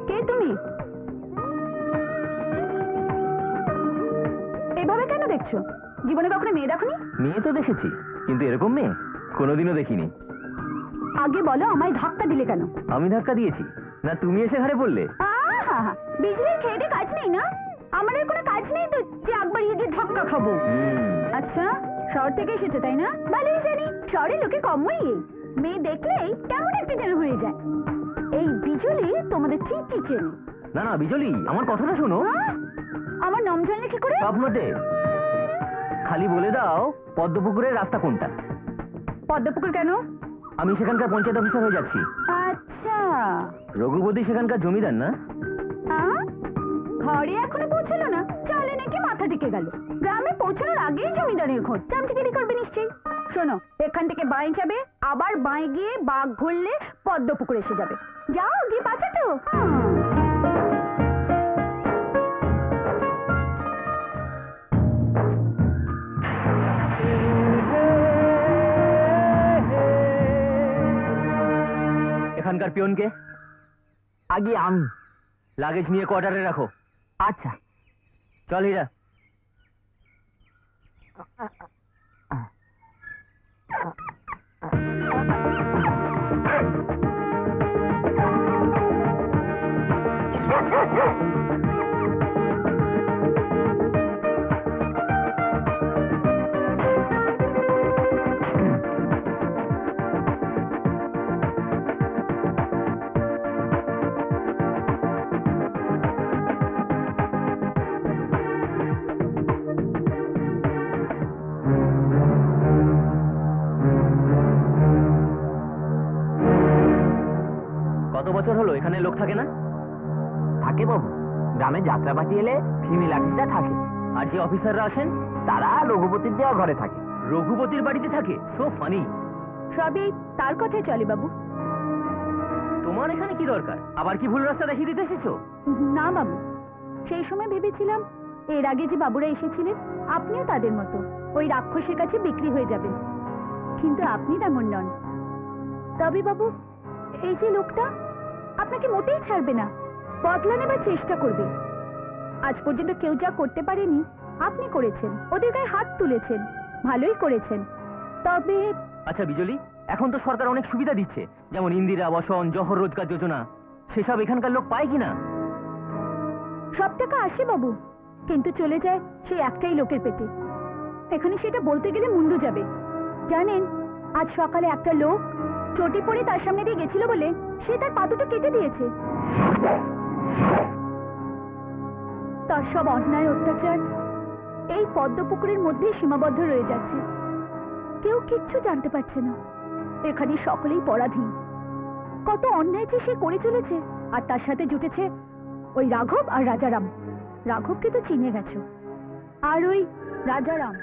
কে তুমি? এভাবে কেন দেখছো? জীবনে কখনো মেয়ে দেখোনি? মেয়ে তো দেখেছি, কিন্তু এরকম মেয়ে কোনোদিনও দেখিনি। আগে বলো, আমায় ধাক্কা দিলে কেন? আমি ধাক্কা দিয়েছি না, তুমি এসে ঘাড়ে পড়লে? বিজলির খেয়ে কাজ নেই না? আমার আর কোনো কাজ নেই তো যে একবার গিয়ে ধাক্কা খাবো। আচ্ছা, শহর থেকে এসেছো তাই না? ভালোই জানি শহরে লোকে কমই মেয়ে দেখলেই কেমন একটা যেন হয়ে যায়। এই বিজলি তোমাদের ঠিকই চেনে। না না বিজলি, আমার কথাটা শোনো। আমার নাম জানলে কি করে? স্বপ্নতে খালি বলে দাও পদ্মপুকুরের রাস্তা কোনটা। পদ্মপুকুর কেন? আমি সেখানকার পঞ্চায়েত অফিসার হয়ে যাচ্ছি। আচ্ছা, রঘুপতি সেখানকার জমিদার না? ঘরে এখনো পৌঁছলো না, চলে নাকি মাথা টিকে গেল। গ্রামে পৌঁছানোর আগেই জমিদারের খোঁজ, চামচিগিরি করবে নিশ্চয়ই। শোনো, এখান থেকে বাঁয়ে যাবে, আবার বাঁয়ে গিয়ে বাঘ ঘুরলে পদ্মপুকুর এসে যাবে। যাও গিয়ে বাঁচাতো। এখানকার পিয়নকে? আগে আমি। লাগেজ নিয়ে কোয়ার্টারে রাখো। আচ্ছা চল হীরা। কত বছর হলো এখানে লোক থাকে না? থাকে বাবু, গ্রামে যাত্রাপাতি এলে ফিমেল আর্টিস্টরা থাকে। আর যে অফিসাররা আসেন তারা রঘুপতির দেওয়া ঘরে থাকে। রঘুপতির বাড়িতে থাকে? So funny. সবই তার কথাই চলে বাবু। তোমার এখানে কি দরকার? আবার কি ভুল রাস্তা দেখিয়ে দিতে এসেছো? না বাবু, সেই সময় ভেবেছিলাম এর আগে যে বাবুরা এসেছিলেন আপনিও তাদের মতো ওই রাক্ষসের কাছে বিক্রি হয়ে যাবেন, কিন্তু আপনি তেমন নন। তবে বাবু, এই যে লোকটা আপনাকে মোটেই ছাড়বে না, বদলা নেবার চেষ্টা করবে। আজ পর্যন্ত কেউ যা করতে পারেনি আপনি করেছেন, ওদের গায়ে হাত তুলেছেন, ভালোই করেছেন। তবে আচ্ছা বিজলি, এখন তো সরকার অনেক সুবিধা দিচ্ছে, যেমন ইন্দিরা আবাসন, জহর রোজগার যোজনা। সেসব এখানকার লোক পায় কিনা? সব টাকা আসে বাবু, কিন্তু চলে যায় সেই একটাই লোকের পেটে। এখানে সেটা বলতে গেলে মুন্ডু যাবে। জানেন, আজ সকালে একটা লোক চটি পড়ে তার সামনে দিয়ে গেছিল বলে সে তার পা দুটো কেটে দিয়েছে। তার সব অন্যায় অত্যাচার এই পদ্মপুকুরের মধ্যেই সীমাবদ্ধ রয়ে যাচ্ছে, কেউ কিচ্ছু জানতে পারছে না। এখানে সকলেই পরাধীন। কত অন্যায় যে সে করে চলেছে, আর তার সাথে জুটেছে ওই রাঘব আর রাজারাম। রাঘবকে তো চিনে গেছো, আর ওই রাজারাম।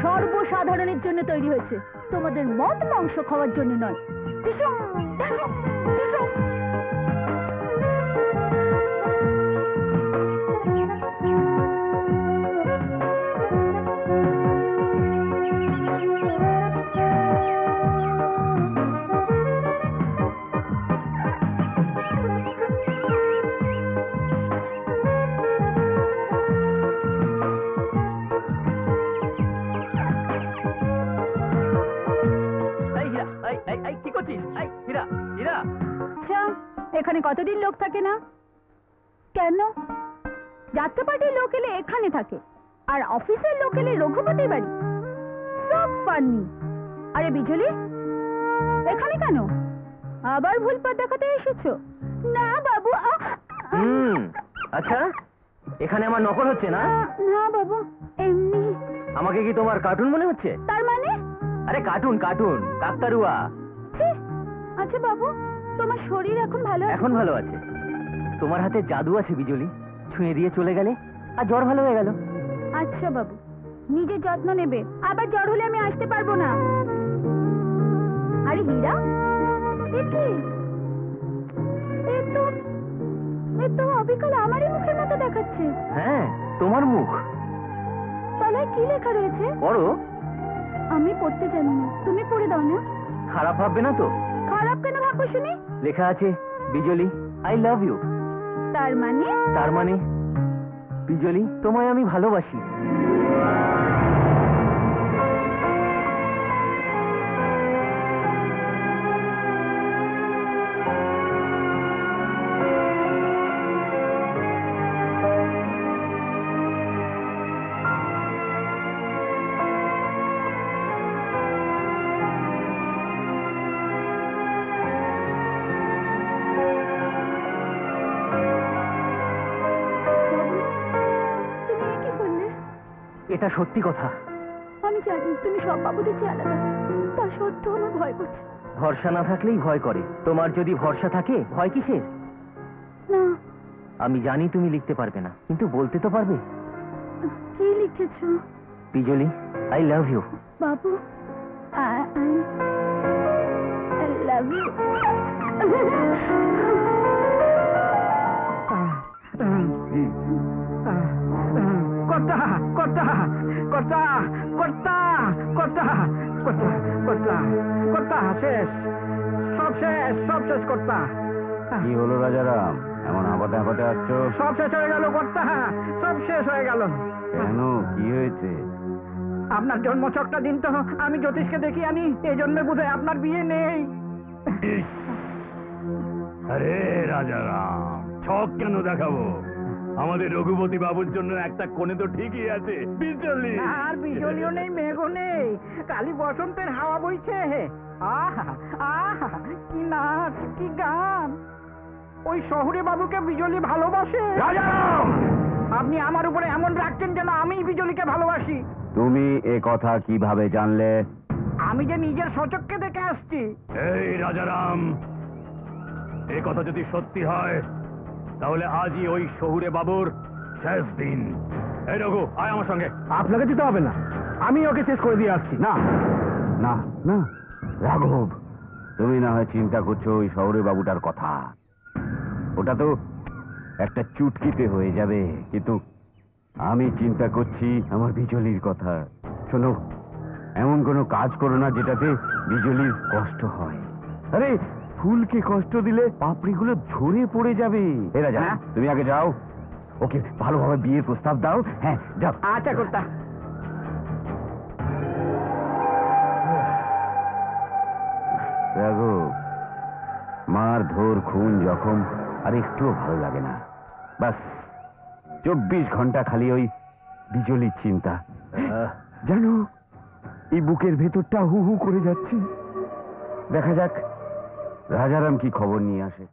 সর্বসাধারণের জন্য তৈরি হয়েছে, তোমাদের মদ মাংস খাওয়ার জন্য নয়। টিসুম, টিসুম, টিসুম। এই হীরা, এই কি করছিস? এই হীরা, হীরা। আচ্ছা, এখানে কতদিন লোক থাকে না? কেন? যাত্রাপাটির লোক এলে এখানে থাকে, আর অফিসের লোক এলে রঘুপতি বাড়ি। সব ফানি। আরে বিজলি, এখানে কেন? আবার ভুল পথ দেখাতে এসেছো? না বাবু, আচ্ছা, এখানে আমার নকল হচ্ছে না? না বাবু, এমনি। আমাকে কি তোমার কার্টুন মনে হচ্ছে? তার মানে? আরে কার্টুন কার্টুন, কাকতারুয়া। ছি! আচ্ছা বাবু, তোমার শরীর এখন ভালো আছে? এখন ভালো আছে। তোমার হাতে জাদু আছে বিজলি, ছুঁয়ে দিয়ে চলে গেলে আর জ্বর ভালো হয়ে গেল। আচ্ছা বাবু, নিজের যত্ন নেবে, আবার জ্বর হলে আমি আসতে পারবো না। আরে হীরা, এ কি? এ তো অবিকল আমারই মুখের মতো দেখাচ্ছে। হ্যাঁ, তোমার মুখ। তলায় কি লেখা রয়েছে? পড়ো। আমি পড়তে জানি না, তুমি পড়ে দাও না। খারাপ ভাববে না তো? খারাপ কেন ভাববো শুনি? লেখা আছে, বিজলি আই লাভ ইউ। তার মানে? তার মানে বিজলি, তোমায় আমি ভালোবাসি। তুমি এ কি করলে? এটা সত্যি কথা। আমি জানি তুমি সব বাবুদের চেয়ে আলাদা, তা সত্ত্বেও আমার ভয় করছে। ভরসা না থাকলেই ভয় করে। তোমার যদি ভরসা থাকে, ভয় কিসের? না। আমি জানি তুমি লিখতে পারবে না, কিন্তু বলতে তো পারবে। কি লিখেছো? বিজলি I love you. Babu, I love you. কর্তা কর্তা কর্তা কর্তা কর্তা কর্তা কর্তা কর্তা শেষ, সব শেষ, সব শেষ কর্তা। কি হলো রাজারাম, এমন আপাতে আপাতে আসছো? সব শেষ হয়ে গেল কর্তা, সব শেষ হয়ে গেল। কেন, কি হয়েছে? আপনার জন্মছকটা দিন তো, আমি জ্যোতিষকে দেখি আনি, এই জন্মে বোধহয় আপনার বিয়ে নেই। আরে রাজারাম, ছক কেন দেখাবো? আমাদের রঘুপতি বাবুর জন্য একটা কোণে তো ঠিকই আছে, বিজলি। আর বিজলিও নেই, মেঘও নেই, কালী বসন্তের হাওয়া বইছে। আহা আহা, কি নাচ, কি গান! ওই শহুরে বাবুকে বিজলি ভালোবাসে। রাজারাম, আপনি আমার উপরে এমন রাখছেন যেন আমি বিজলিকে ভালোবাসি। তুমি এ কথা কিভাবে জানলে? আমি যে নিজের সচক্ষে দেখে আসছি। এই রাজারাম, এ কথা যদি সত্যি হয় তাহলে আজই ওই শহুরে বাবুর শেষ দিন। এই রঘু, আয় আমার সঙ্গে। আপনাকে দিতে হবে না, আমি ওকে শেষ করে দিয়ে আসছি। না না না রাঘব, তুমি না হয় চিন্তা করছো ওই শহরে বাবুটার কথা, ওটা তো একটা চুটকিতে হয়ে যাবে, কিন্তু আমি চিন্তা করছি আমার বিজলির কথা। শোনো, এমন কোনো কাজ করো না যেটাতে বিজলির কষ্ট হয়। আরে ফুলকে কষ্ট দিলে পাপড়িগুলো ঝরে পড়ে যাবে। এ রাজা, তুমি আগে যাও, ওকে ভালোভাবে বিয়ের প্রস্তাব দাও। হ্যাঁ যাও। আচ্ছা কর্তা। রাঘব, মার ধর খুন জখম আর একটুও ভালো লাগে না। বাস 24 ঘন্টা খালি ওই বিজলির চিন্তা। জানো, এই বুকের ভেতরটা হু হু করে যাচ্ছে। দেখা যাক রাজারাম কি খবর নিয়ে আসে।